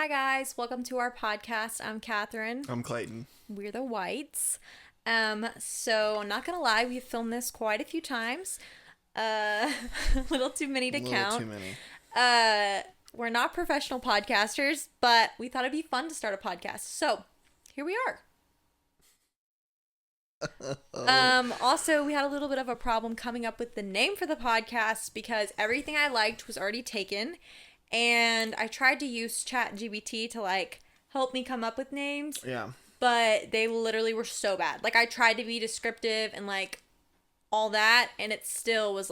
Hi guys, welcome to our podcast. I'm Catherine. I'm Clayton. We're the Whites. So not gonna lie, we've filmed this quite a few times. A little too many to A little count. too many. We're not professional podcasters, but we thought it'd be fun to start a podcast. So here we are. Also, we had a little bit of a problem coming up with the name for the podcast because everything I liked was already taken. And I tried to use ChatGPT to help me come up with names. Yeah. But they literally were so bad. I tried to be descriptive and all that, and it still was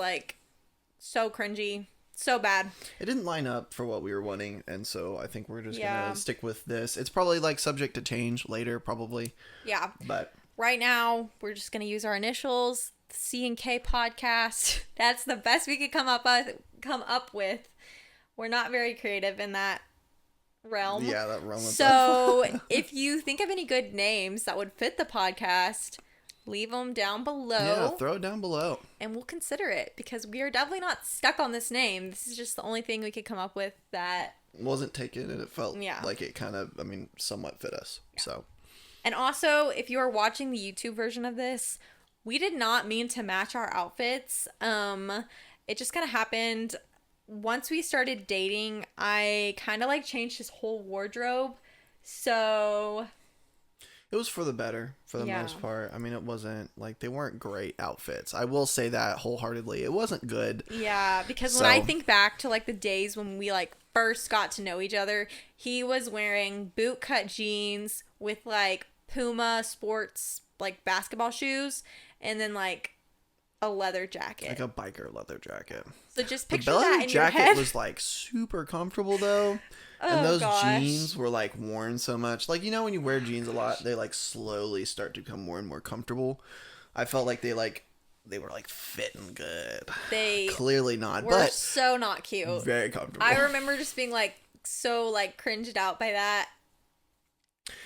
so cringy, so bad. It didn't line up for what we were wanting, and so I think we're just Yeah. gonna stick with this. It's probably subject to change later, probably. Yeah. But right now, we're just gonna use our initials, C&K podcast. That's the best we could come up with. We're not very creative in that realm. Yeah, that realm. So if you think of any good names that would fit the podcast, leave them down below. Yeah, throw it down below. And we'll consider it because we are definitely not stuck on this name. This is just the only thing we could come up with that wasn't taken, and it felt Yeah. like it kind of, somewhat fit us. Yeah. So. And also, if you are watching the YouTube version of this, we did not mean to match our outfits. It just kind of happened. Once we started dating, I kind of changed his whole wardrobe. So It was for the better, for the most part. It wasn't, they weren't great outfits. I will say that wholeheartedly. It wasn't good. yeah, because when I think back to the days when we first got to know each other, he was wearing bootcut jeans with Puma sports basketball shoes, and then a leather jacket. Like a biker leather jacket. So just The picture that leather in your jacket head. was super comfortable though. Oh, And those gosh. jeans were worn so much. When you wear jeans a lot, they slowly start to become more and more comfortable. I felt like they were fitting good. They clearly not, were but so not cute. very comfortable. I remember just being so cringed out by that.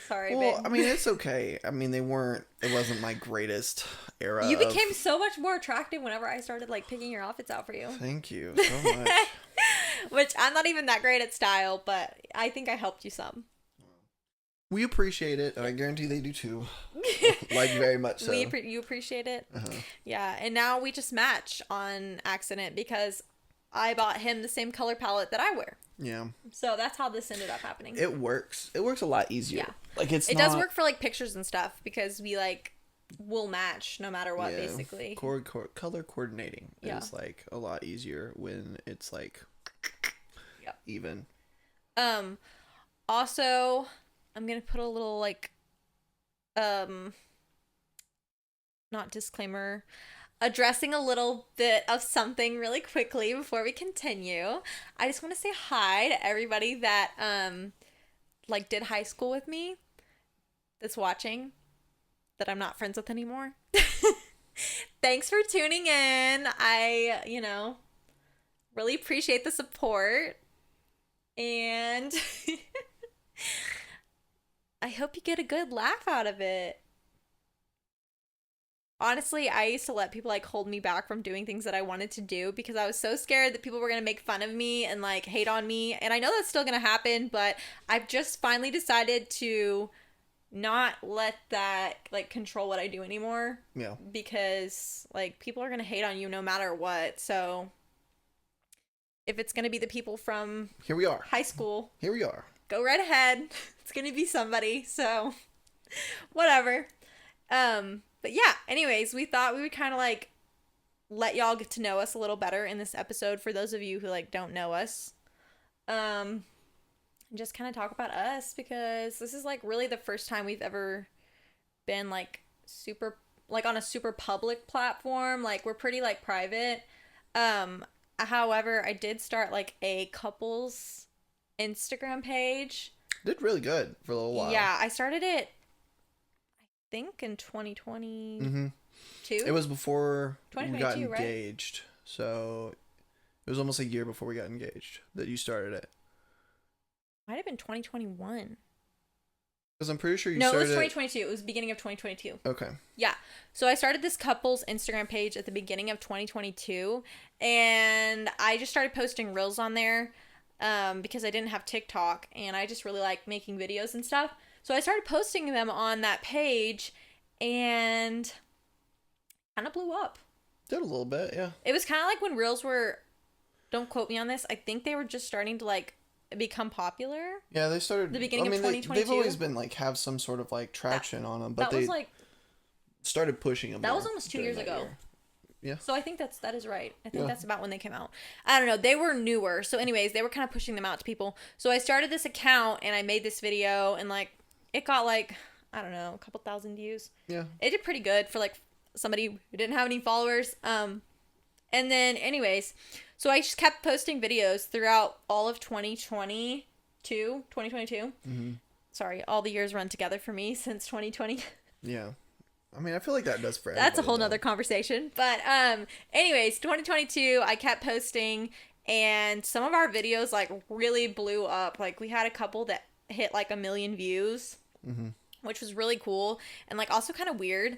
Sorry, Well, babe. it's okay. It wasn't my greatest era. You became so much more attractive whenever I started picking your outfits out for you. Thank you so much. Which I'm not even that great at style, but I think I helped you some. We appreciate it, and I guarantee they do too. Very much so. You appreciate it? Uh-huh. Yeah, and now we just match on accident because I bought him the same color palette that I wear. Yeah. So that's how this ended up happening. It works. It works a lot easier. Yeah. It does work for pictures and stuff because we will match no matter what, Yeah. basically. Color coordinating Yeah. is a lot easier when it's Yep. even. Also, I'm gonna put a little not disclaimer, addressing a little bit of something really quickly before we continue. I just want to say hi to everybody that did high school with me that's watching that I'm not friends with anymore. Thanks for tuning in. I, really appreciate the support. And I hope you get a good laugh out of it. Honestly, I used to let people hold me back from doing things that I wanted to do because I was so scared that people were going to make fun of me and hate on me. And I know that's still going to happen, but I've just finally decided to not let that control what I do anymore. Yeah. Because people are going to hate on you no matter what. So if it's going to be the people from Here we are. high school, Here we are. go right ahead. It's going to be somebody. So whatever. But yeah, anyways, we thought we would kind of let y'all get to know us a little better in this episode for those of you who don't know us. And just kind of talk about us because this is really the first time we've ever been super on a super public platform. We're pretty private. However, I did start a couples Instagram page. Did really good for a little while. Yeah, I started it I think in 2022. Mm-hmm. It was before we got 2022, right? engaged. So it was almost a year before we got engaged that you started it. Might have been 2021. Because I'm pretty sure you No, it started was 2022. It was beginning of 2022. Okay. Yeah. So I started this couple's Instagram page at the beginning of 2022. And I just started posting reels on there. because I didn't have TikTok and I just really like making videos and stuff. So I started posting them on that page and kind of blew up. Did a little bit, yeah. It was kind of like when Reels were, don't quote me on this, I think they were just starting to like become popular. Yeah, they started the beginning of 2022. They've always been like have some sort of like traction on them, but that they was like started pushing them. That was almost 2 years ago. Year. Yeah. So I think that is right. I think that's about when they came out. I don't know. They were newer. So anyways, they were kind of pushing them out to people. So I started this account and I made this video and like it got like, I don't know, a couple thousand views. Yeah. It did pretty good for like somebody who didn't have any followers. And then anyways, so I just kept posting videos throughout all of 2022. Mm-hmm. Sorry, all the years run together for me since 2020. Yeah. I mean, I feel like that does for That's a whole nother conversation. But anyways, 2022, I kept posting and some of our videos like really blew up. Like we had a couple that hit like 1 million views, which was really cool and like also kind of weird.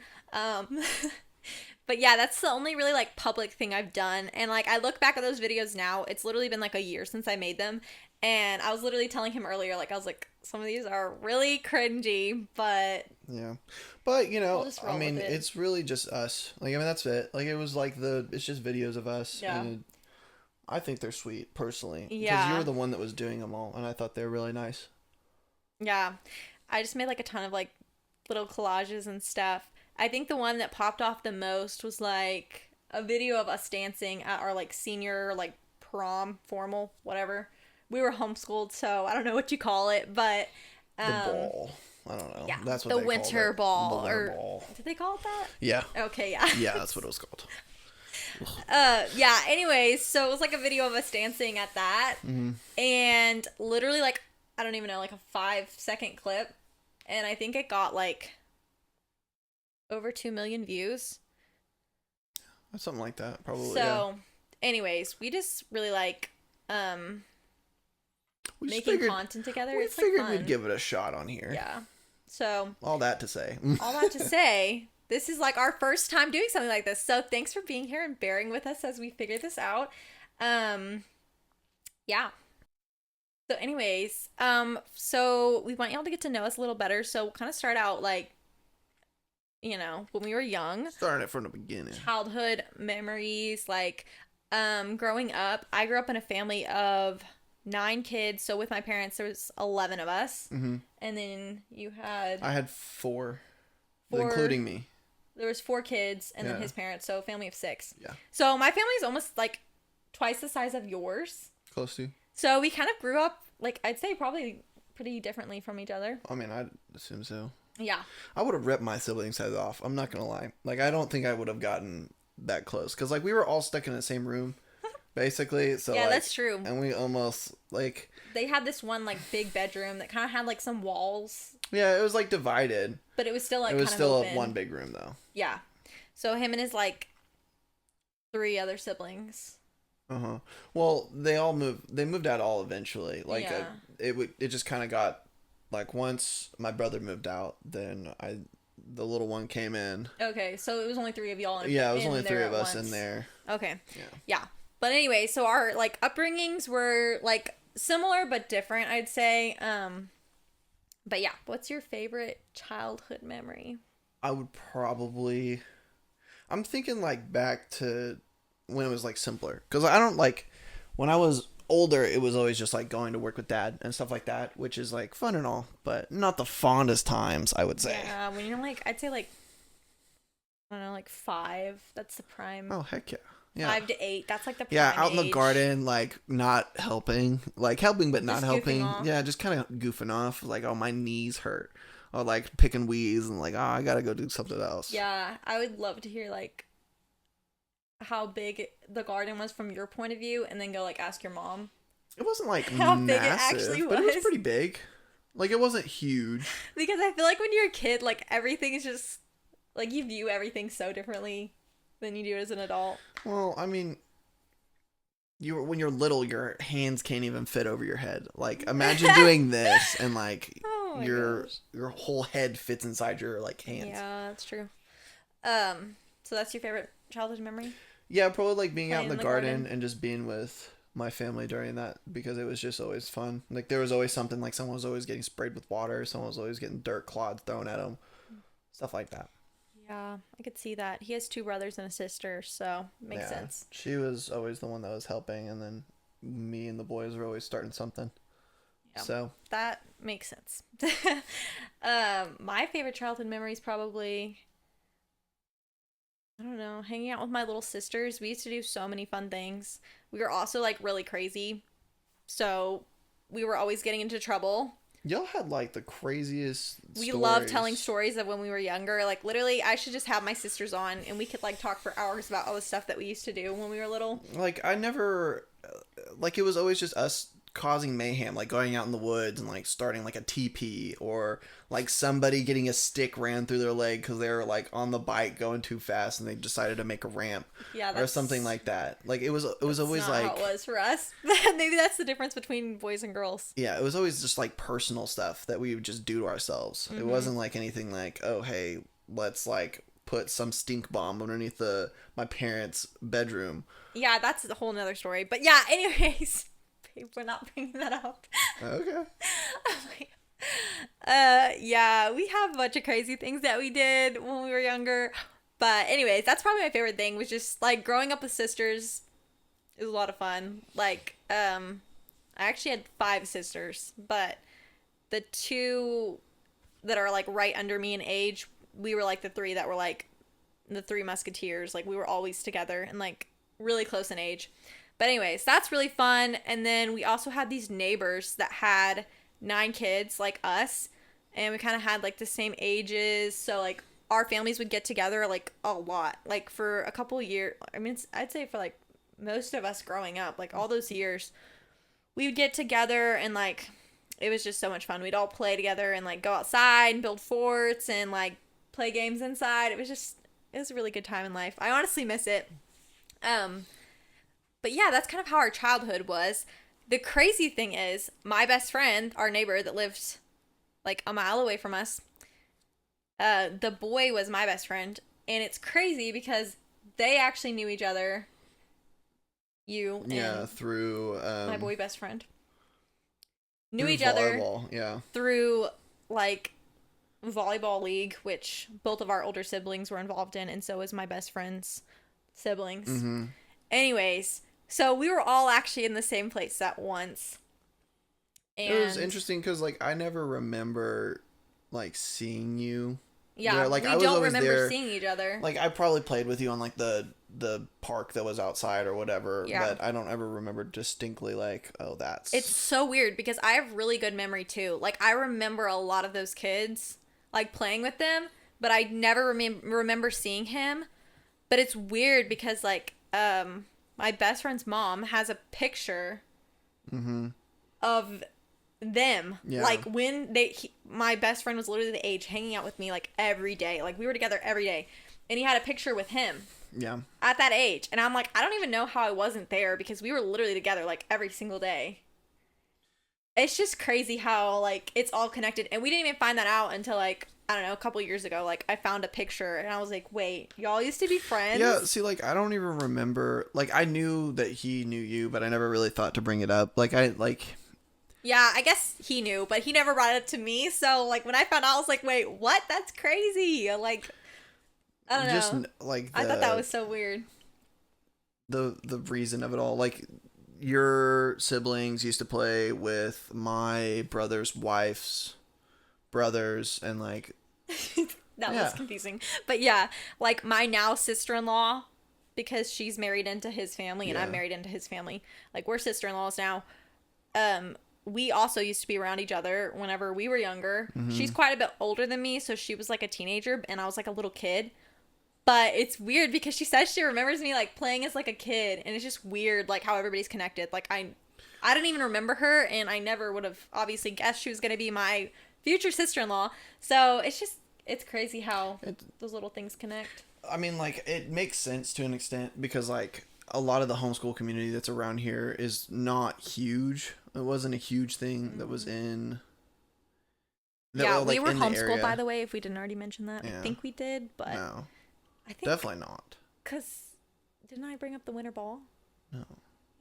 But yeah, that's the only really like public thing I've done. And like I look back at those videos now, it's literally been like a year since I made them. And I was literally telling him earlier, like I was like, some of these are really cringy, but yeah, but you know, we'll I mean, it's really just us. Like I mean, that's it. Like it was like it's just videos of us. Yeah. And I think they're sweet personally. Yeah. Because you were the one that was doing them all, and I thought they were really nice. Yeah, I just made like a ton of like little collages and stuff. I think the one that popped off the most was like a video of us dancing at our like senior like prom formal whatever. We were homeschooled, so I don't know what you call it, but the ball. I don't know. Yeah, that's what the they winter ball. The winter ball. Did they call it that? Yeah. Okay, yeah. Yeah, that's what it was called. Yeah. Anyways, so it was like a video of us dancing at that, and literally like I don't even know, like a 5-second clip, and I think it got like over 2 million views. Something like that, probably. So, anyways, we just really like making content together. We it's figured like fun. we'd give it a shot on here. Yeah. So all that to say, this is like our first time doing something like this. So thanks for being here and bearing with us as we figure this out. Yeah. So anyways, so we want y'all to get to know us a little better. So we'll kind of start out like, you know, when we were young. Starting it from the beginning. Childhood memories, like growing up. I grew up in a family of 9 kids. So with my parents, there was 11 of us. Mm-hmm. And then you had... I had 4, including me. There was 4 kids and then his parents. So a family of 6. Yeah. So my family is almost like twice the size of yours. Close to. So we kind of grew up, like, I'd say probably pretty differently from each other. I mean, I'd assume so. Yeah. I would have ripped my siblings' heads off. I'm not going to lie. Like, I don't think I would have gotten that close. Because, like, we were all stuck in the same room, basically. So, yeah, like, that's true. And we almost, like... They had this one, like, big bedroom that kind of had, like, some walls. Yeah, it was, like, divided. But it was still, like, it was kind of still open. one big room, though. Yeah. So him and his, like, 3 other siblings. Uh-huh. Well, they moved out all eventually. Like, yeah. It just kind of got, like, once my brother moved out, then the little one came in. Okay, so it was only 3 of y'all yeah, it was only 3 of us in there. Okay. Yeah. Yeah. But anyway, so our, like, upbringings were, like, similar but different, I'd say. But yeah, what's your favorite childhood memory? I would probably... I'm thinking, like, back to... when it was like simpler, because I don't like when I was older it was always just like going to work with dad and stuff like that, which is like fun and all, but not the fondest times, I would say. Yeah, when you're like, I'd say like, I don't know, like 5, that's the prime. Oh heck yeah. 5 to 8, that's like the prime out in the age. garden, like not helping, like helping but not just helping. Yeah, just kind of goofing off, like, oh my knees hurt, or like picking weeds and like, oh I gotta go do something else. Yeah, I would love to hear like how big the garden was from your point of view, and then go like ask your mom. It wasn't like how massive, big it actually was. But it was pretty big. Like it wasn't huge. Because I feel like when you're a kid, like everything is just like you view everything so differently than you do as an adult. Well, I mean, when you're little, your hands can't even fit over your head. Like imagine doing this and like your whole head fits inside your like hands. Yeah, that's true. So that's your favorite childhood memory? Yeah, probably like being out in the garden and just being with my family during that because it was just always fun. Like there was always something, like someone was always getting sprayed with water, someone was always getting dirt clods thrown at them, stuff like that. Yeah, I could see that. He has two brothers and a sister, so makes Yeah, sense. she was always the one that was helping, and then me and the boys were always starting something. Yeah, So that makes sense. My favorite childhood memory is probably, I don't know, hanging out with my little sisters. We used to do so many fun things. We were also like really crazy, so we were always getting into trouble. y'all had like the craziest We love stories. telling stories of when we were younger. Like literally, I should just have my sisters on and we could like talk for hours about all the stuff that we used to do when we were little. Like I never, like it was always just us causing mayhem, like going out in the woods and like starting like a teepee, or like somebody getting a stick ran through their leg because they were like on the bike going too fast and they decided to make a ramp, Yeah, or something like that. Like it was always not like how it was for us. Maybe that's the difference between boys and girls. yeah, it was always just like personal stuff that we would just do to ourselves. It wasn't like anything like, oh hey, let's like put some stink bomb underneath my parents' bedroom. Yeah, that's a whole nother story. But yeah, anyways, babe, we're not bringing that up. Okay. Yeah, we have a bunch of crazy things that we did when we were younger. But anyways, that's probably my favorite thing, was just like growing up with sisters. It was a lot of fun. Like, I actually had 5 sisters, but the 2 that are like right under me in age, we were like the 3 that were like the 3 musketeers. Like we were always together and like really close in age. But anyways, that's really fun. And then we also had these neighbors that had 9 kids like us, and we kind of had like the same ages, so like our families would get together like a lot, like for a couple years. I mean, I'd say for like most of us growing up, like all those years, we would get together and like it was just so much fun. We'd all play together and like go outside and build forts and like play games inside. It was a really good time in life. I honestly miss it. But yeah, that's kind of how our childhood was. The crazy thing is, my best friend, our neighbor that lived like a mile away from us, the boy was my best friend. And it's crazy because they actually knew each other. You and Yeah, through my boy best friend. Knew through each other volleyball, yeah. through like volleyball league, which both of our older siblings were involved in, and so was my best friend's siblings. Mm-hmm. Anyways, so we were all actually in the same place at once. And It was interesting because like I never remember like seeing you. yeah, there. Like we I was don't always remember there. seeing each other. Like I probably played with you on like the park that was outside or whatever, Yeah. but I don't ever remember distinctly like, oh, that's It's so weird because I have really good memory too. Like I remember a lot of those kids, like playing with them, but I never remember seeing him. But it's weird because like my best friend's mom has a picture of them. Yeah. Like when my best friend was literally the age, hanging out with me like every day. Like we were together every day, and he had a picture with him yeah. at that age. And I'm like, I don't even know how I wasn't there because we were literally together like every single day. It's just crazy how like it's all connected, and we didn't even find that out until like, I don't know, a couple years ago. Like I found a picture and I was like, wait, y'all used to be friends? Yeah, see, like, I don't even remember, like, I knew that he knew you, but I never really thought to bring it up. Yeah, I guess he knew, but he never brought it up to me. So like when I found out, I was like, wait, what? That's crazy. Like, I don't just, know. like, I thought that was so weird. the reason of it all. Like, your siblings used to play with my brother's wife's brothers, and, like, That Yeah. was confusing. But yeah, like my now sister-in-law, because she's married into his family and Yeah. I'm married into his family. Like we're sister-in-laws now. We also used to be around each other whenever we were younger. She's quite a bit older than me, so she was like a teenager and I was like a little kid. But it's weird because she says she remembers me like playing as like a kid, and it's just weird like how everybody's connected. Like I didn't even remember her, and I never would have obviously guessed she was going to be my future sister-in-law. So it's crazy how those little things connect. I mean, like, it makes sense to an extent because, like, a lot of the homeschool community that's around here is not huge. It wasn't a huge thing that was in. Yeah, like, we were in the homeschooled, area. by the way, if we didn't already mention that. Yeah. I think we did, but No, I think definitely not. because didn't I bring up the winter ball? No.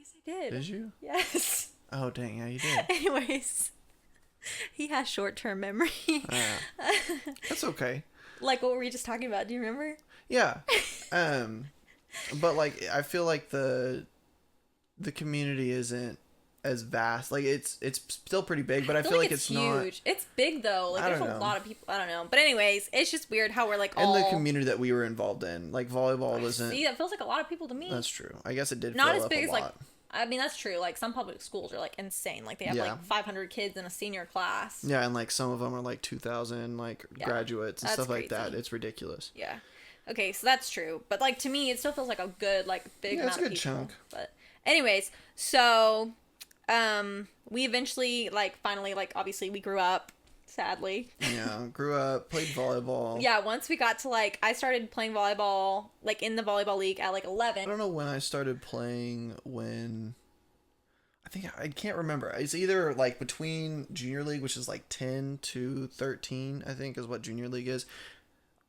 Yes, I did. Did you? Yes. Oh, dang. Yeah, you did. Anyways, he has short-term memory. That's okay. Like what were we just talking about? Do you remember? Yeah. But like I feel like the community isn't as vast. Like it's still pretty big, but I feel like it's huge. not. It's big though. Like I there's don't a know. lot of people. I don't know. But anyways, it's just weird how we're like And all the community that we were involved in, like volleyball wasn't. See, that feels like a lot of people to me. That's true. I guess it did. Not fill as up big a as lot. like. I mean, that's true. Like some public schools are like insane. Like they have Yeah. like 500 kids in a senior class. Yeah, and like some of them are like 2,000 like graduates and that's stuff like that. crazy. It's ridiculous. Yeah. Okay, so that's true. But like to me, it still feels like a good like big amount it's a of good people. chunk. But anyways, so we eventually like finally like obviously we grew up, sadly. Yeah, grew up, played volleyball. Yeah, once we got to like I started playing volleyball like in the volleyball league at like 11. I don't know when I started playing. When I can't remember. It's either like between junior league, which is like 10 to 13, I think is what junior league is,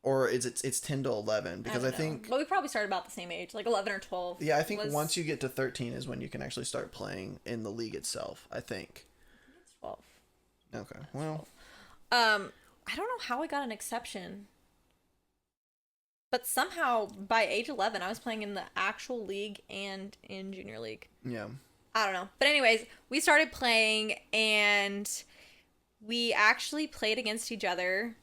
or it's 10 to 11 because I think. Well, we probably started about the same age, like 11 or 12. Yeah, I think once you get to 13 is when you can actually start playing in the league itself. I think. It's 12. Okay. Well. I don't know how I got an exception. But somehow by age 11 I was playing in the actual league and in junior league. Yeah. I don't know. But anyways, we started playing and we actually played against each other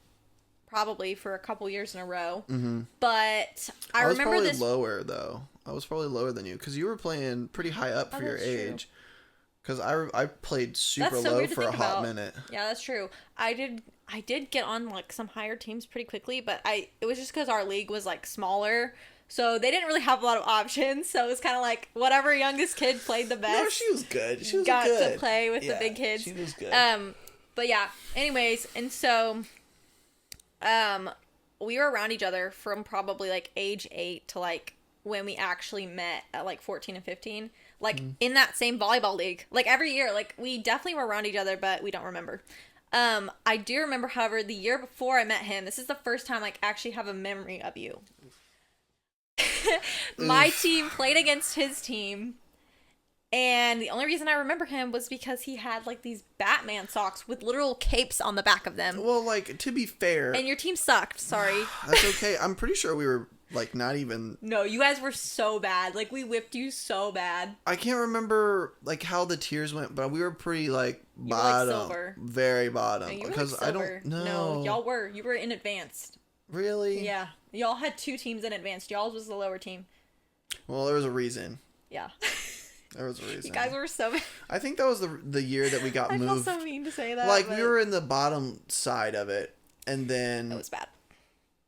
probably for a couple years in a row. Mm-hmm. But I was remember probably this lower though. I was probably lower than you because you were playing pretty high up for your that's true. age. Because I played super That's so low weird to for a think hot about. minute. Yeah, that's true. I did get on like some higher teams pretty quickly, but it was just because our league was like smaller. So they didn't really have a lot of options. So it was kind of like whatever youngest kid played the best. No, she was good. She was got good. to play with the big kids. She was good. But yeah. Anyways, and so, we were around each other from probably like age 8 to like when we actually met at like 14 and 15. Like in that same volleyball league. Like every year, like we definitely were around each other, but we don't remember. I do remember, however, the year before I met him. This is the first time like I actually have a memory of you. My team played against his team, and the only reason I remember him was because he had like these Batman socks with literal capes on the back of them. Well, like to be fair, And your team sucked. Sorry. that's okay. I'm pretty sure we were like not even. No, you guys were so bad. Like we whipped you so bad. I can't remember like how the tiers went, but we were pretty like You were, like, bottom, silver. very bottom. No, you were, Because like, I silver. don't know. No, y'all were. You were in advanced. Really. Yeah, y'all had 2 teams in advanced. Y'all was the lower team. Well, there was a reason. Yeah. There was a reason. You guys were so bad. I think that was the year that we got I feel moved. so mean to say that. Like but we were in the bottom side of it, and then It was bad.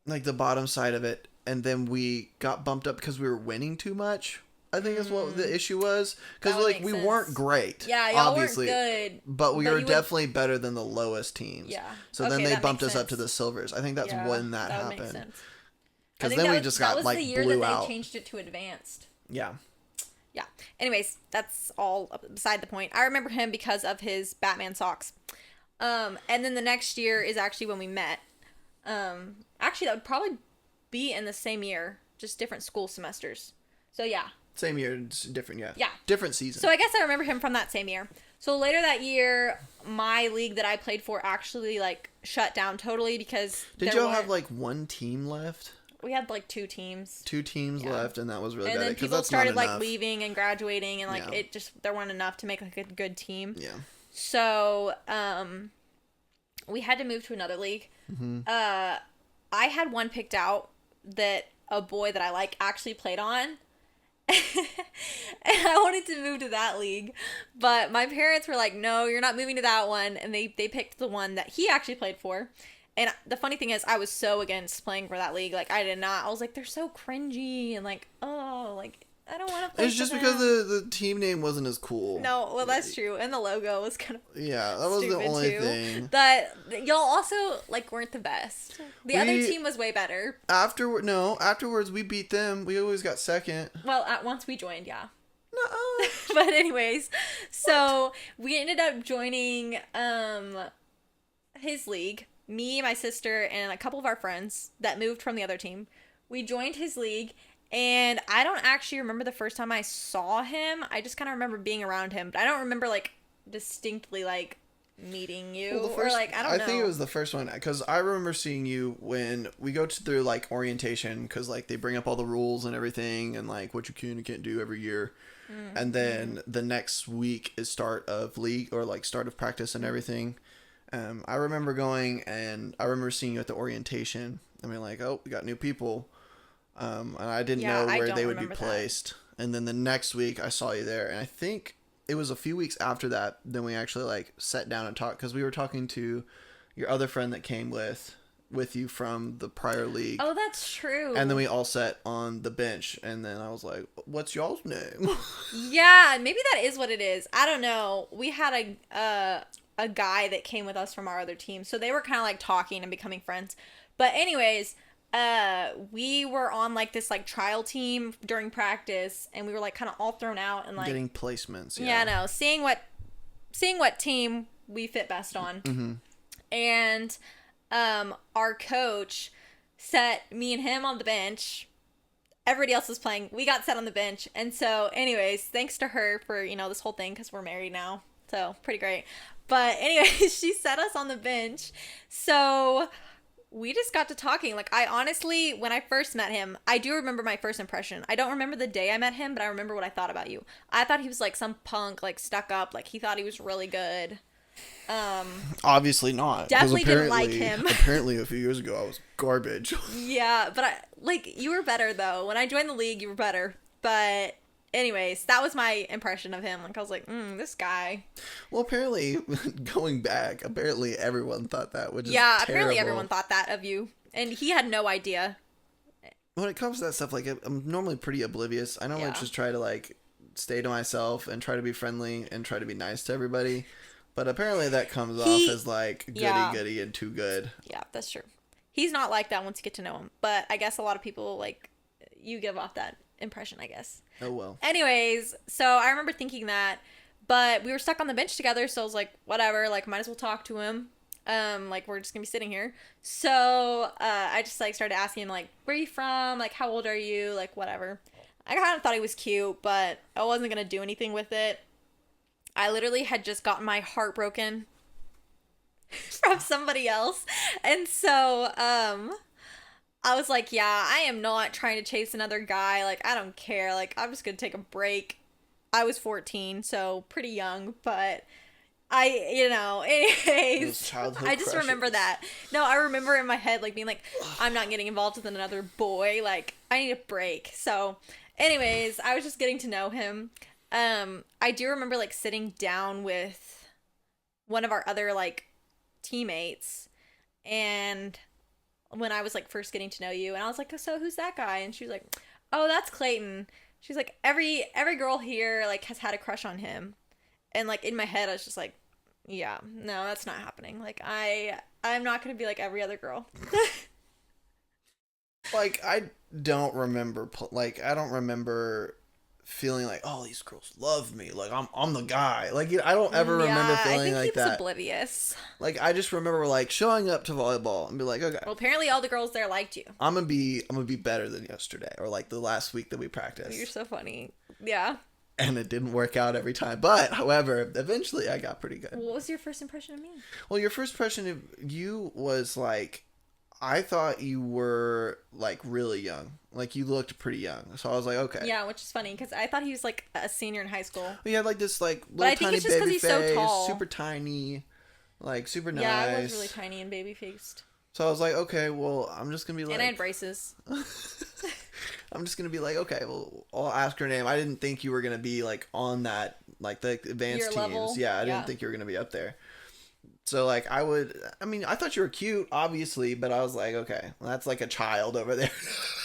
like the bottom side of it, and then we got bumped up because we were winning too much. I think is what the issue was, because That would like make we sense. weren't great. Yeah, y'all obviously, weren't good. but we but were you would- definitely better than the lowest teams. Yeah. So Okay, then they that bumped makes us up to sense. the silvers. I think that's Yeah, when that would make happened. sense. I Because think then that we was- just that got was like the year blew that out. they changed it to advanced. Yeah. Yeah. Anyways, that's all beside the point. I remember him because of his Batman socks. And then the next year is actually when we met. Actually, that would probably be in the same year, just different school semesters. So yeah. Same year, it's different. Yeah. Yeah. Different season. So I guess I remember him from that same year. So later that year, my league that I played for actually like shut down totally because Did y'all have like one team left? we had like 2 teams. 2 teams left, and that was really And bad. then 'cause people that's started not like enough. leaving and graduating, and like Yeah. it just there weren't enough to make like a good team. Yeah. So we had to move to another league. Mm-hmm. I had one picked out that a boy that I like actually played on. And I wanted to move to that league, but my parents were like, no, you're not moving to that one, and they picked the one that he actually played for. And the funny thing is, I was so against playing for that league. Like, I did not. I was like, they're so cringy, and like, oh, like, I don't want to play It's for just them. because the team name wasn't as cool. No, well, that's true. And the logo was kind of Yeah, that was the stupid, only too. thing. But y'all also, like, weren't the best. The other We- team was way better. Afterwards we beat them. We always got second. Well, at once we joined, yeah. Nuh-uh. But anyways, so we ended up joining his league. Me, my sister, and a couple of our friends that moved from the other team. We joined his league, And I don't actually remember the first time I saw him. I just kind of remember being around him, but I don't remember like distinctly like meeting you Well, the or first, like I don't I know. think it was the first one because I remember seeing you when we go through like orientation because like they bring up all the rules and everything and like what you can and can't do every year, and then the next week is start of league or like start of practice and everything. I remember going and I remember seeing you at the orientation. I mean, like, oh, we got new people, and I didn't Yeah, know I where don't they would be remember that. placed. And then the next week, I saw you there, and I think it was a few weeks after that. Then we actually like sat down and talked because we were talking to your other friend that came with you from the prior league. Oh, that's true. And then we all sat on the bench, and then I was like, "What's y'all's name?" Yeah, maybe that is what it is. I don't know. We had a guy that came with us from our other team, so they were kind of like talking and becoming friends. But anyways, we were on like this like trial team during practice, and we were like kind of all thrown out and like Getting placements. yeah, no, seeing what team we fit best on. Mm-hmm. And our coach set me and him on the bench. Everybody else was playing. We got set on the bench. And so, anyways, thanks to her for, this whole thing because we're married now. So, pretty great. But, anyways, she set us on the bench. So, we just got to talking. Like, I honestly, when I first met him, I do remember my first impression. I don't remember the day I met him, but I remember what I thought about you. I thought he was like some punk, like stuck up. Like, he thought he was really good. Obviously not. 'Cause Definitely didn't like him. Apparently, a few years ago, I was garbage. Yeah, but you were better though. When I joined the league, you were better. But anyways, that was my impression of him. Like I was like, this guy. Well, apparently, going back, apparently everyone thought that, which is Yeah, terrible. apparently everyone thought that of you, and he had no idea. When it comes to that stuff, like I'm normally pretty oblivious. I normally Yeah. just try to like stay to myself and try to be friendly and try to be nice to everybody. But apparently that comes off as like goody and too good. Yeah, that's true. He's not like that once you get to know him. But I guess a lot of people like you give off that impression, I guess. Oh well. Anyways, so I remember thinking that, but we were stuck on the bench together, so I was like, whatever, like might as well talk to him. Like we're just gonna be sitting here. So I just like started asking him like, where are you from? Like how old are you? Like whatever. I kind of thought he was cute, but I wasn't gonna do anything with it. I literally had just gotten my heart broken from somebody else. And so, I was like, yeah, I am not trying to chase another guy. Like, I don't care. Like, I'm just going to take a break. I was 14, so pretty young, but anyways, Those childhood I just crushes. remember that. No, I remember in my head, like, being like, I'm not getting involved with another boy. Like, I need a break. So, anyways, I was just getting to know him. I do remember like sitting down with one of our other like teammates, and when I was like first getting to know you, and I was like, so who's that guy? And she was like, oh, that's Clayton. She's like, every girl here like has had a crush on him, and like in my head I was just like, yeah, no, that's not happening. Like I'm not gonna be like every other girl. Like I don't remember. I don't remember feeling like, oh, these girls love me. Like I'm the guy. Like I don't ever remember feeling I think like he was that. oblivious. Like I just remember like showing up to volleyball and be like, okay, Well, apparently all the girls there liked you. I'm gonna be better than yesterday or like the last week that we practiced. You're so funny. Yeah. And it didn't work out every time. But however, eventually I got pretty good. What was your first impression of me? Well, your first impression of you was like, I thought you were like really young. Like you looked pretty young. So I was like, okay. Yeah, which is funny because I thought he was like a senior in high school. He had like this like But I little think tiny it's just 'cause baby he's so face, tall. super tiny, like super nice. Yeah, I was really tiny and baby faced. So I was like, okay, well, I'm just gonna be like, And I had braces. I'm just gonna be like, okay, well, I'll ask her name. I didn't think you were gonna be like on that, like the advanced Your teams. level? Yeah, I Yeah. didn't think you were gonna be up there. So like I thought you were cute, obviously, but I was like, okay, well, that's like a child over there.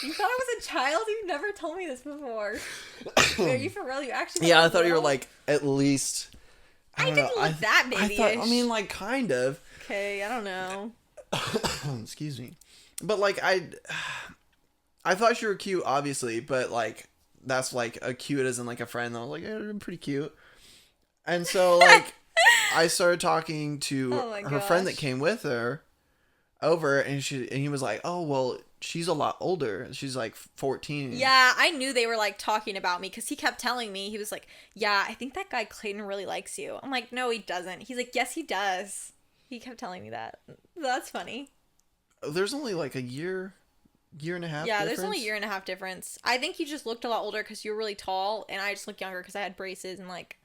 You thought I was a child? You've never told me this before. Are you for real? You actually? Yeah, I I thought you were like at least. I don't didn't know, look that babyish. I mean, like kind of. Okay, I don't know. Excuse me, but like I thought you were cute, obviously, but like that's like a cute as in like a friend. I was like, you're pretty cute, and so like I started talking to Oh my her friend that gosh. came with her over, and he was like, oh well, she's a lot older. She's like 14. Yeah, I knew they were like talking about me because he kept telling me, he was like, yeah, I think that guy Clayton really likes you. I'm like, no, he doesn't. He's like, yes, he does. He kept telling me that. That's funny. There's only like a year and a half Yeah, difference? there's only a year and a half difference. I think you just looked a lot older because you were really tall, and I just looked younger because I had braces and like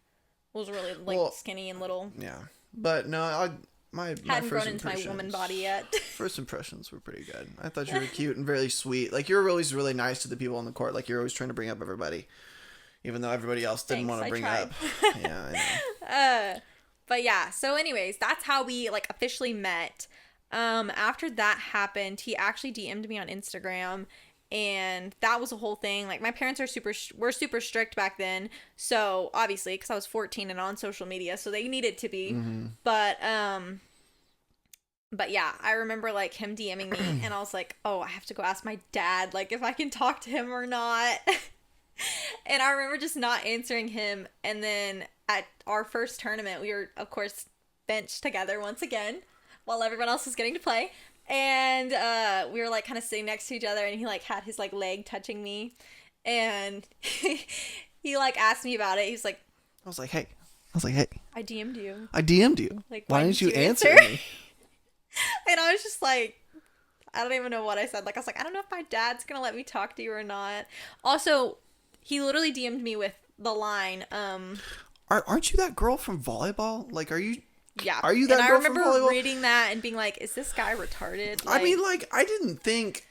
was really like skinny and little. Yeah, but no, my hadn't first grown into my woman body yet. First impressions were pretty good. I thought you were cute and very sweet. Like, you're always really nice to the people on the court. Like, you're always trying to bring up everybody, even though everybody else didn't want to bring up. Yeah, I know. But yeah. So, anyways, that's how we like officially met. After that happened, he actually DM'd me on Instagram, and that was a whole thing. Like, my parents were super strict back then, so obviously because I was 14 and on social media, so they needed to be. Mm-hmm. But yeah, I remember like him DMing me, and I was like, oh, I have to go ask my dad like if I can talk to him or not. And I remember just not answering him, and then at our first tournament, we were of course benched together once again while everyone else was getting to play. And we were like kind of sitting next to each other, and he like had his like leg touching me, and he like asked me about it. He was like, I was like, hey. I DM'd you. Like, why didn't you answer me? And I was just like, I don't even know what I said. Like, I was like, I don't know if my dad's gonna let me talk to you or not. Also, he literally DM'd me with the line, aren't you that girl from volleyball? Like, are you? Yeah. Are you that girl from volleyball? And I remember reading that and being like, is this guy retarded? Like, I mean, like, I didn't think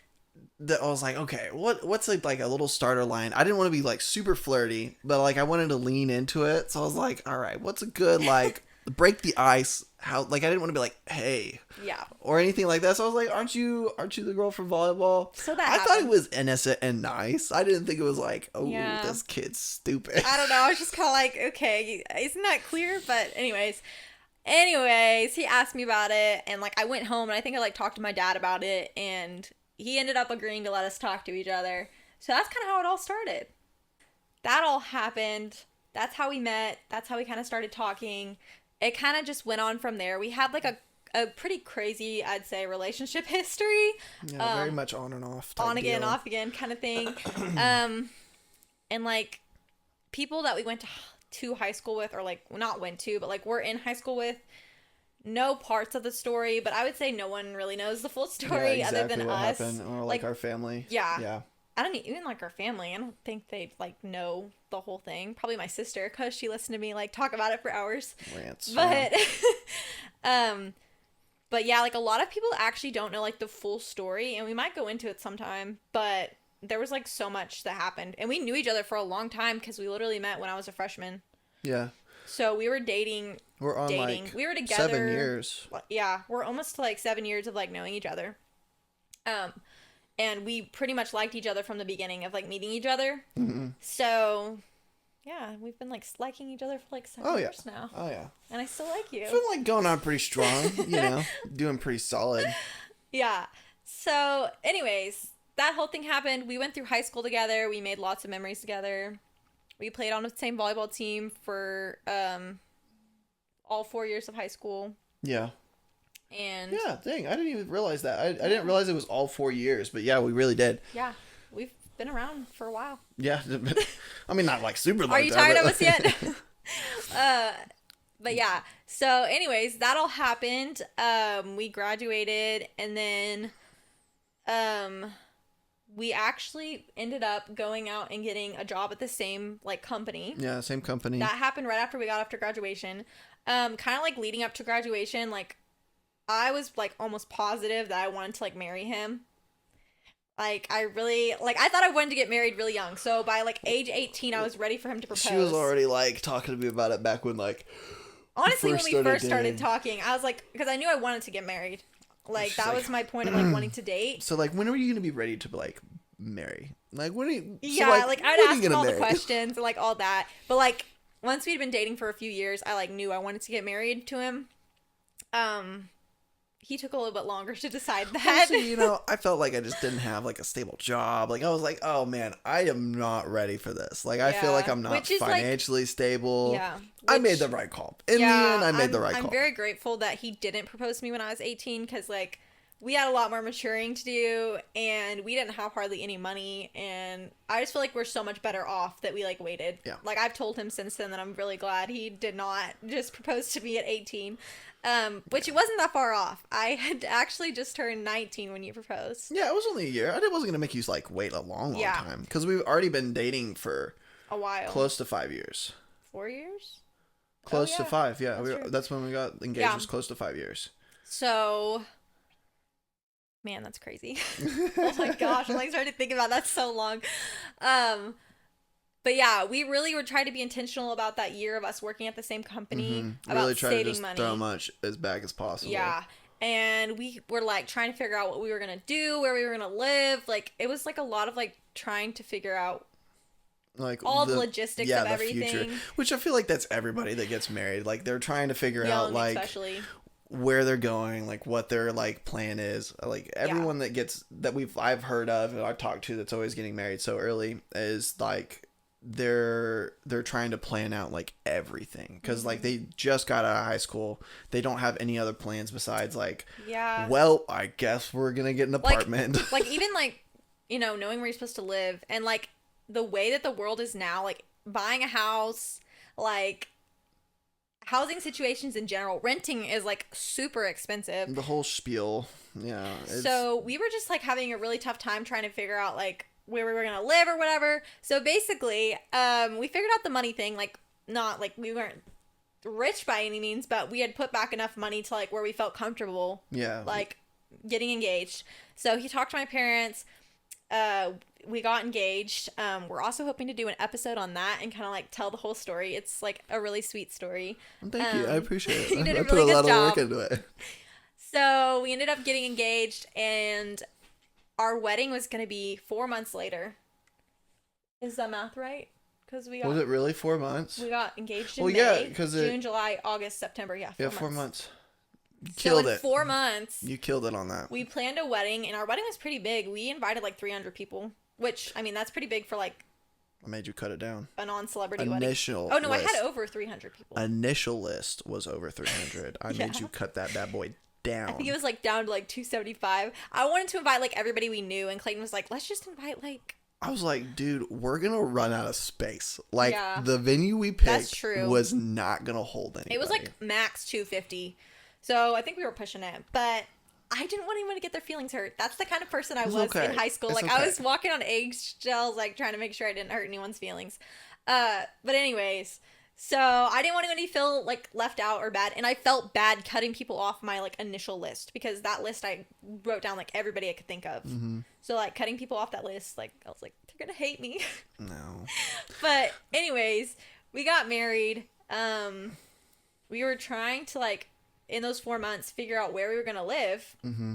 that. I was like, okay, what's like a little starter line? I didn't want to be like super flirty, but like I wanted to lean into it. So I was like, all right, what's a good like break the ice? How, like, I didn't want to be like, hey, yeah, or anything like that. So I was like, aren't you the girl from volleyball? So that I happened. thought it was innocent and nice. I didn't think it was like, oh, yeah. This kid's stupid. I don't know. I was just kind of like, okay, isn't that clear? But anyways, he asked me about it, and like I went home, and I think I like talked to my dad about it, and he ended up agreeing to let us talk to each other. So that's kind of how it all started. That all happened. That's how we met. That's how we kind of started talking. It kind of just went on from there. We had like a pretty crazy, I'd say, relationship history. Yeah, very much on and off. On again, deal. Off again kind of thing. And like people that we went to high school with, or like not went to, but like we're in high school with, know parts of the story, but I would say no one really knows the full story, yeah, exactly other than what us. Happened, or like our family. Yeah. I don't even like our family. I don't think they'd like know the whole thing. Probably my sister, because she listened to me like talk about it for hours. Rants. But but yeah, like a lot of people actually don't know like the full story, and we might go into it sometime, but there was like so much that happened, and we knew each other for a long time because we literally met when I was a freshman. Yeah. So we were dating. We're on like we were together 7 years. Yeah, we're almost to like 7 years of like knowing each other. And we pretty much liked each other from the beginning of like meeting each other. Mm-hmm. So yeah, we've been like liking each other for like 7 years now. Oh yeah. And I still like you. I feel like going on pretty strong, you know, doing pretty solid. Yeah. So anyways, that whole thing happened. We went through high school together. We made lots of memories together. We played on the same volleyball team for all 4 years of high school. Yeah. And yeah, dang, I didn't even realize that. I didn't realize it was all 4 years, but yeah, we really did. Yeah, we've been around for a while. Yeah, I mean, not like super long. Are you tired of us yet? But yeah, so anyways, that all happened. We graduated, and then we actually ended up going out and getting a job at the same like company. Yeah, same company. That happened right after we got after graduation. Kind of like leading up to graduation, like I was like almost positive that I wanted to like marry him. Like I really like I thought I wanted to get married really young. So by like age 18 I was ready for him to propose. She was already like talking to me about it back when like honestly when we first started talking, I was like, because I knew I wanted to get married. Like that was my point of like wanting to date. So like when are you going to be ready to like marry? Like when are you Yeah, so, like I'd ask him all the questions and like all that. But like once we'd been dating for a few years, I like knew I wanted to get married to him. He took a little bit longer to decide that. Honestly, you know, I felt like I just didn't have like a stable job. Like I was like, oh man, I am not ready for this. Like I feel like I'm not financially stable. Yeah. I made the right call. In the end, I made the right call. I'm very grateful that he didn't propose to me when I was 18, because like we had a lot more maturing to do, and we didn't have hardly any money, and I just feel like we're so much better off that we like waited. Yeah. Like I've told him since then that I'm really glad he did not just propose to me at 18. Which it wasn't that far off. I had actually just turned 19 when you proposed. Yeah, it was only a year. I wasn't gonna make you like wait a long Yeah. time because we've already been dating for A while. close to 5 years. 4 years? Close to yeah. 5, yeah. That's true. That's when we got engaged. Yeah. It was close to 5 years. So, man, that's crazy. Oh my gosh, I'm like starting to think about that so long. But yeah, we really were trying to be intentional about that year of us working at the same company, about Really try to saving just money. throw much as back as possible. Yeah. And we were like trying to figure out what we were going to do, where we were going to live. Like it was like a lot of like trying to figure out Like all the logistics of everything. Future, which I feel like that's everybody that gets married. Like they're trying to figure out like especially where they're going, like what their like plan is. Like everyone I've heard of and I've talked to that's always getting married so early is like they're trying to plan out like everything because like they just got out of high school. They don't have any other plans besides like, well, I guess we're gonna get an apartment. Like even like, you know, knowing where you're supposed to live and like the way that the world is now, like buying a house, like housing situations in general, renting is like super expensive. The whole spiel. Yeah. So we were just like having a really tough time trying to figure out like where we were gonna live or whatever. So basically, we figured out the money thing. Like not like we weren't rich by any means, but we had put back enough money to like where we felt comfortable. Yeah. Like getting engaged. So he talked to my parents. We got engaged. We're also hoping to do an episode on that and kind of like tell the whole story. It's like a really sweet story. Thank you. I appreciate it. You did a I really put a good lot job. of work into it. So we ended up getting engaged, and our wedding was going to be 4 months later. Is that math right? Because Was it really 4 months? We got engaged in Well, May, yeah, 'cause June, July, August, September. Yeah, 4 months. You So killed in it. 4 months, You killed it on that. we planned a wedding, and our wedding was pretty big. We invited like 300 people, which, I mean, that's pretty big for like I made you cut it down. a non-celebrity wedding. Initial Oh, no, list. I had over 300 people. Initial list was over 300. I Yeah. made you cut that bad boy down. I think it was like down to like 275. I wanted to invite like everybody we knew, and Clayton was like, let's just invite like... I was like, dude, we're going to run out of space. Like, Yeah. the venue we That's picked true. was not going to hold anybody. It was like max 250. So I think we were pushing it. But I didn't want anyone to get their feelings hurt. That's the kind of person I was okay. in high school. It's Like I okay. was walking on eggshells, like trying to make sure I didn't hurt anyone's feelings. But anyways, so I didn't want anyone to feel like left out or bad. And I felt bad cutting people off my like initial list, because that list I wrote down like everybody I could think of. Mm-hmm. So like cutting people off that list, like I was like, they're gonna hate me. No. But anyways, we got married. We were trying to like in those 4 months figure out where we were gonna live, Mm-hmm.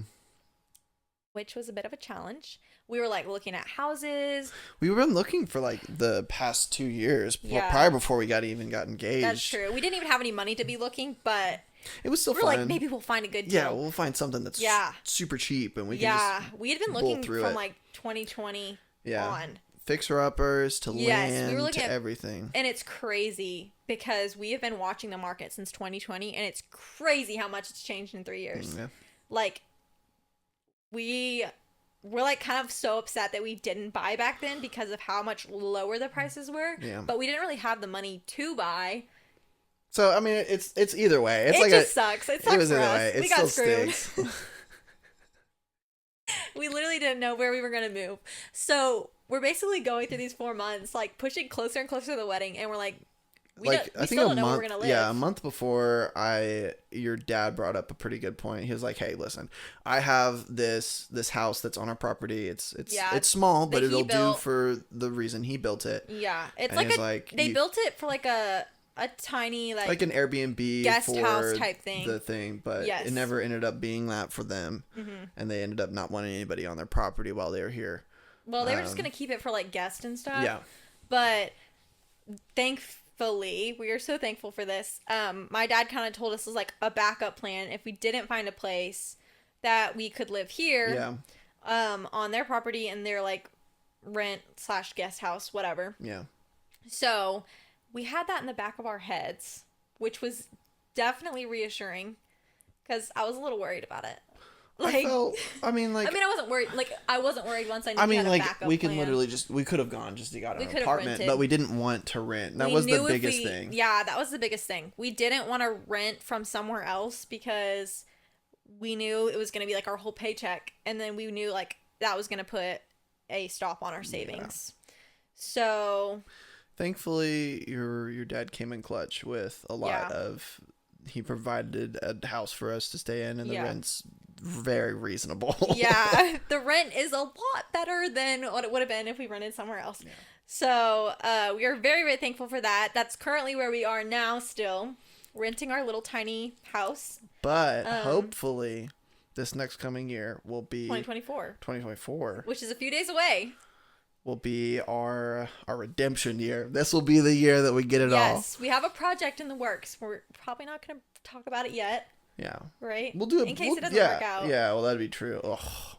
which was a bit of a challenge. We were like looking at houses. We've been looking for like the past 2 years, Yeah. probably before we got engaged. That's true. We didn't even have any money to be looking, but It was still we were fun. like, maybe we'll find a good deal. Yeah, we'll find something that's Yeah. super cheap and we can Yeah, just we had been bolt looking through from it. like 2020 Yeah. on. fixer-uppers to Yes, land we were looking to at- everything. And it's crazy because we have been watching the market since 2020, and it's crazy how much it's changed in 3 years. Yeah. Like, we're like kind of so upset that we didn't buy back then because of how much lower the prices were. Yeah. But we didn't really have the money to buy. So I mean, it's either way. It's It like just sucks. It sucks it was for either us. way. It We got still screwed. stinks. We literally didn't know where we were going to move. So we're basically going through these 4 months, like pushing closer and closer to the wedding. And we're like, we still don't know where we're going to live. Yeah, a month before your dad brought up a pretty good point. He was like, "Hey, listen, I have this house that's on our property. It's small, but that he it'll do built. for the reason he built it. Yeah. It's And he's like, like, they you- built it for like a tiny, Like an Airbnb guest for house type thing. the thing, but Yes. it never ended up being that for them, and they ended up not wanting anybody on their property while they were here. Well, they were just going to keep it for like guests and stuff. Yeah, But thankfully, we are so thankful for this. My dad kind of told us as like a backup plan if we didn't find a place that we could live here, on their property and their like rent/guest house, whatever. yeah. So we had that in the back of our heads, which was definitely reassuring because I was a little worried about it. Like, I mean, like, I wasn't worried. Like, I wasn't worried once I knew I we mean, had a like, backup we can plan. literally we could have gone just to got We an could have apartment, rented. but we didn't want to rent. That We was the knew if biggest thing. Yeah, that was the biggest thing. We didn't want to rent from somewhere else because we knew it was going to be like our whole paycheck, and then we knew like that was going to put a stop on our savings. Yeah. So thankfully your dad came in clutch with a lot of, he provided a house for us to stay in, and the rent's very reasonable. Yeah, the rent is a lot better than what it would have been if we rented somewhere else. Yeah. So we are very, very thankful for that. That's currently where we are now, still renting our little tiny house. But hopefully this next coming year will be 2024, which is a few days away. Will be our redemption year. This will be the year that we get it all. Yes, we have a project in the works. We're probably not going to talk about it yet. Yeah. Right? We'll do it. In case it doesn't work out. Yeah, well, that'd be true. Oh,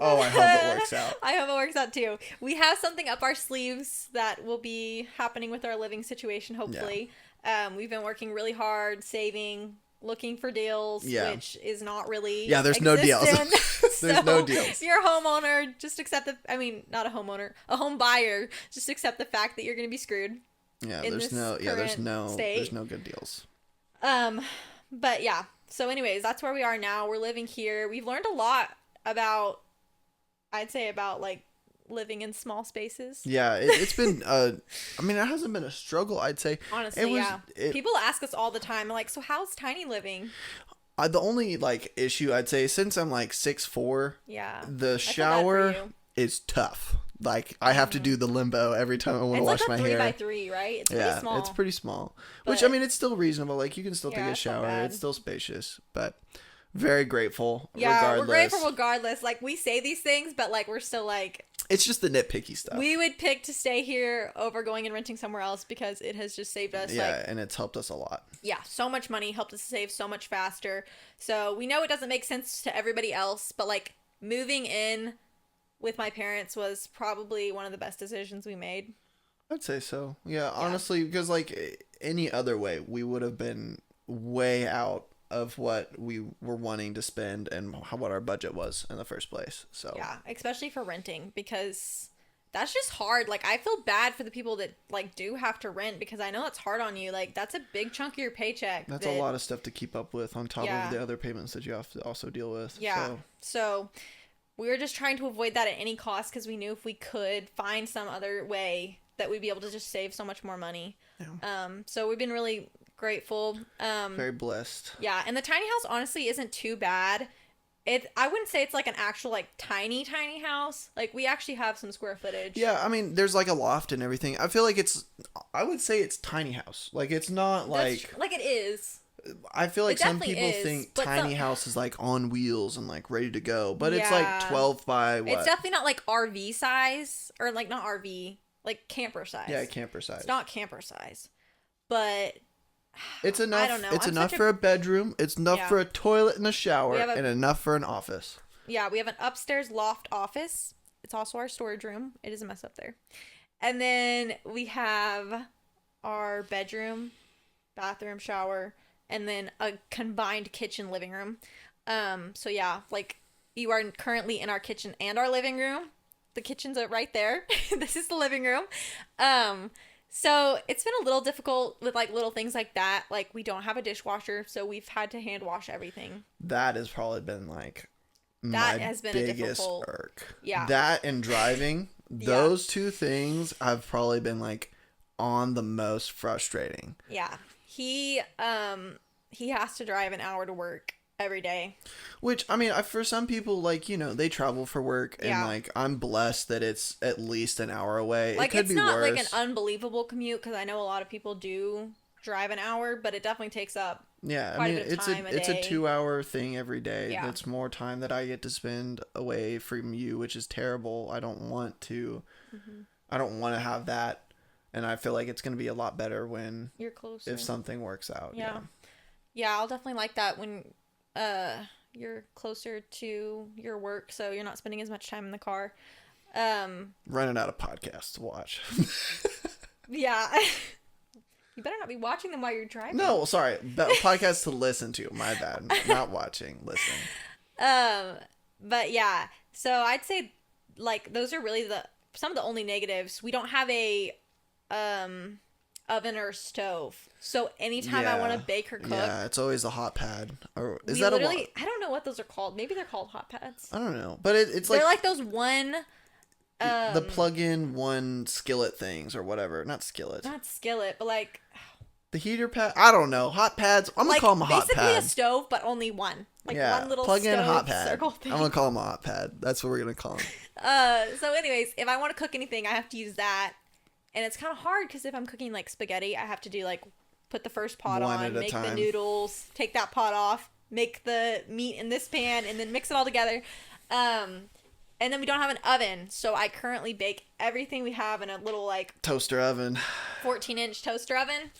I hope it works out. I hope it works out too. We have something up our sleeves that will be happening with our living situation, hopefully. Yeah. We've been working really hard, saving, looking for deals, which is not really there's no deals. There's no deals. If you're a homeowner, just accept not a homeowner, a home buyer, just accept the fact that you're going to be screwed. Yeah, there's no good deals. But yeah. So anyways, that's where we are now. We're living here. We've learned a lot about, I'd say, about like living in small spaces. Yeah, it's been it hasn't been a struggle, I'd say. Honestly, people ask us all the time, like, so how's tiny living? The only like issue I'd say, since I'm like 6'4", the shower is tough. Like, I have to do the limbo every time I want to wash my hair. It's like a 3x3, right? It's pretty small. It's pretty small. Which, I mean, it's still reasonable. Like, you can still take a shower. It's still spacious. But very grateful, regardless. We're grateful regardless. Like, we say these things, but, like, we're still, like... It's just the nitpicky stuff. We would pick to stay here over going and renting somewhere else because it has just saved us. Yeah, and it's helped us a lot. Yeah, so much money. Helped us save so much faster. So, we know it doesn't make sense to everybody else, but, like, moving in with my parents was probably one of the best decisions we made. I'd say so. Yeah, honestly, because like any other way, we would have been way out of what we were wanting to spend and what our budget was in the first place. So yeah, especially for renting, because that's just hard. Like, I feel bad for the people that like do have to rent, because I know that's hard on you. Like, that's a big chunk of your paycheck. That's a lot of stuff to keep up with on top of the other payments that you have to also deal with. Yeah. So we were just trying to avoid that at any cost, because we knew if we could find some other way that we'd be able to just save so much more money. Yeah. So we've been really grateful. Very blessed. Yeah, and the tiny house honestly isn't too bad. I wouldn't say it's like an actual like tiny house. Like, we actually have some square footage. Yeah, I mean, there's like a loft and everything. I feel like I would say it's tiny house. Like, it's not like it is. I feel like some people think tiny house is like on wheels and like ready to go, but it's like 12 by what? It's definitely not like RV size, or like not RV, like camper size. Yeah, camper size. It's not camper size, but it's enough. I don't know. It's enough for a bedroom. It's enough for a toilet and a shower, and enough for an office. Yeah, we have an upstairs loft office. It's also our storage room. It is a mess up there. And then we have our bedroom, bathroom, shower, and then a combined kitchen living room. So yeah, like, you are currently in our kitchen and our living room. The kitchen's right there. This is the living room. So it's been a little difficult with like little things like that. Like, we don't have a dishwasher, so we've had to hand wash everything. That has probably been like that has been biggest a difficult irk. Yeah. That and driving, those two things have probably been like on the most frustrating. Yeah. He has to drive an hour to work every day. Which, I mean, for some people, like, you know, they travel for work, and like, I'm blessed that it's at least an hour away. Like, it could be worse. It's not like an unbelievable commute, because I know a lot of people do drive an hour, but it definitely takes up quite a bit of time it's a 2-hour thing every day. Yeah. That's more time that I get to spend away from you, which is terrible. I don't want to. Mm-hmm. I don't want to have that. And I feel like it's going to be a lot better when you're closer. If something works out. Yeah, I'll definitely like that when you're closer to your work, so you're not spending as much time in the car. Running out of podcasts to watch. Yeah. You better not be watching them while you're driving. No, sorry. Podcasts to listen to. My bad. Not watching. Listen. But yeah, so I'd say like those are really some of the only negatives. We don't have a um oven or stove. So anytime I want to bake or cook, Yeah, it's always a hot pad. Or is we that literally I don't know what those are called. Maybe they're called hot pads. I don't know, but it's They're like like those one the plug-in one skillet things or whatever. Not skillet. not skillet, but like The heater pad. I don't know. Hot pads. I'm gonna call them a hot basically pad. a stove, but only one. Like yeah, one little plug-in stove hot pad. circle thing. I'm gonna call them a hot pad. That's what we're gonna call them. So anyways, if I want to cook anything, I have to use that. And it's kind of hard because if I'm cooking like spaghetti, I have to do like put the first pot One on, at a make the time. noodles, take that pot off, make the meat in this pan, and then mix it all together. And then we don't have an oven, so I currently bake everything we have in a little like Toaster oven. 14-inch toaster oven.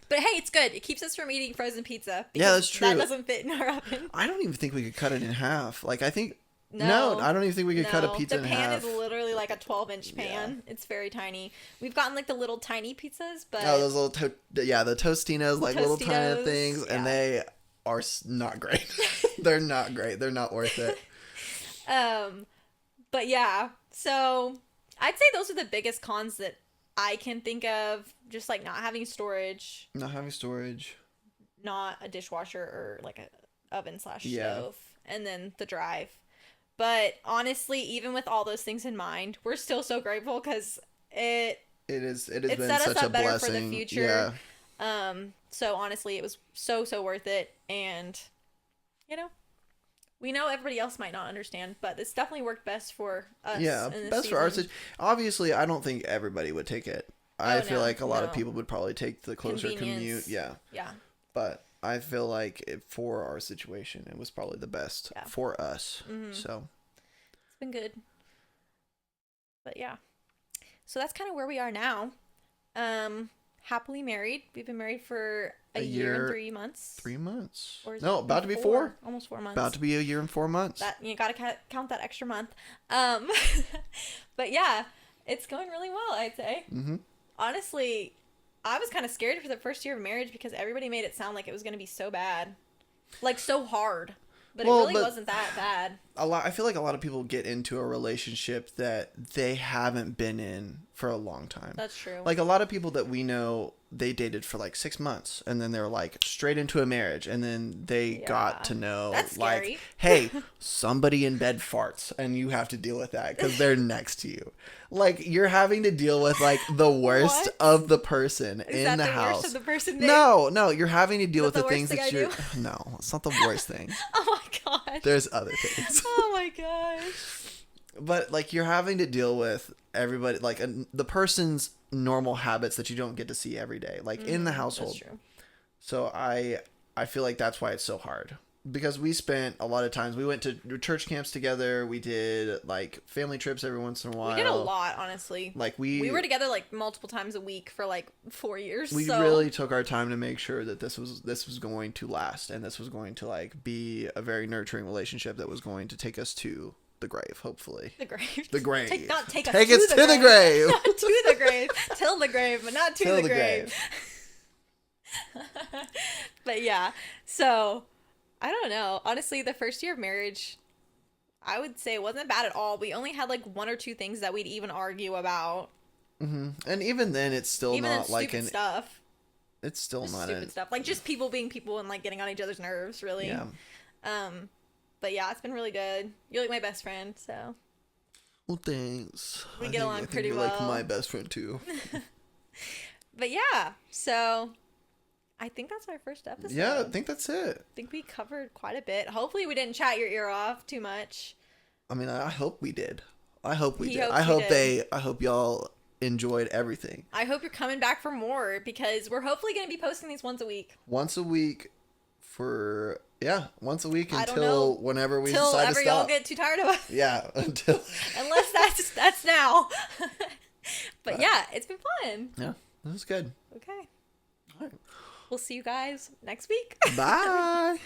But hey, it's good. It keeps us from eating frozen pizza. Yeah, that's true. That doesn't fit in our oven. I don't even think we could cut it in half. Like I think. No, I don't even think we could cut a pizza in half. The pan is literally like a 12-inch pan. Yeah. It's very tiny. We've gotten like the little tiny pizzas, but those little the Tostinos, like little tiny things, and they are not great. They're not great. They're not worth it. But yeah, so I'd say those are the biggest cons that I can think of. Just like not having storage, not a dishwasher or like a oven / stove, and then the drive. But honestly, even with all those things in mind, we're still so grateful because it has been set us such up a better blessing for the future. Yeah. So honestly, it was so worth it, and we know everybody else might not understand, but it's definitely worked best for us. Yeah, best for our situation. Obviously, I don't think everybody would take it. I feel like a lot of people would probably take the closer commute. Yeah. Yeah. But I feel like for our situation, it was probably the best for us. Mm-hmm. So it's been good. But yeah. So that's kind of where we are now. Happily married. We've been married for a year and 3 months. 3 months. No, about to be 4. Almost 4 months. About to be a year and 4 months. That you got to count that extra month. But yeah, it's going really well, I'd say. Mm-hmm. Honestly, I was kind of scared for the first year of marriage because everybody made it sound like it was going to be so bad. Like so hard. But it really wasn't that bad. I feel like a lot of people get into a relationship that they haven't been in for a long time. That's true. Like a lot of people that we know, they dated for like 6 months and then they're like straight into a marriage, and then they got to know like, hey, somebody in bed farts and you have to deal with that because they're next to you. Like you're having to deal with like the worst of the person in the house. Worst of the person no, you're having to deal with the things that you're. No, it's not the worst thing. Oh my gosh. There's other things. Oh my gosh. But like you're having to deal with everybody, like the person's normal habits that you don't get to see every day, like in the household. That's true. So I feel like that's why it's so hard, because we spent a lot of times. We went to church camps together. We did like family trips every once in a while. We did a lot, honestly. Like we were together like multiple times a week for like 4 years. We really took our time to make sure that this was going to last, and this was going to like be a very nurturing relationship that was going to take us to the grave, hopefully. The grave. The grave. Take us to the grave. Not to the grave. Till the grave, but not to the grave. But yeah, so I don't know. Honestly, the first year of marriage, I would say it wasn't bad at all. We only had like 1 or 2 things that we'd even argue about. Mm-hmm. And even then, it's still not like stuff. It's still just not stupid stuff. Like just people being people and like getting on each other's nerves, really. Yeah. But yeah, it's been really good. You're like my best friend, so. Well, thanks. We get along pretty well. You're like my best friend too. But yeah, so I think that's our first episode. Yeah, I think that's it. I think we covered quite a bit. Hopefully we didn't chat your ear off too much. I mean, I hope we did. I hope we did. I hope y'all enjoyed everything. I hope you're coming back for more, because we're hopefully going to be posting these once a week. Once a week until whenever we decide to stop. Until ever y'all get too tired of us. Yeah, until. Unless that's now. But yeah, it's been fun. Yeah, this is good. Okay. All right. We'll see you guys next week. Bye.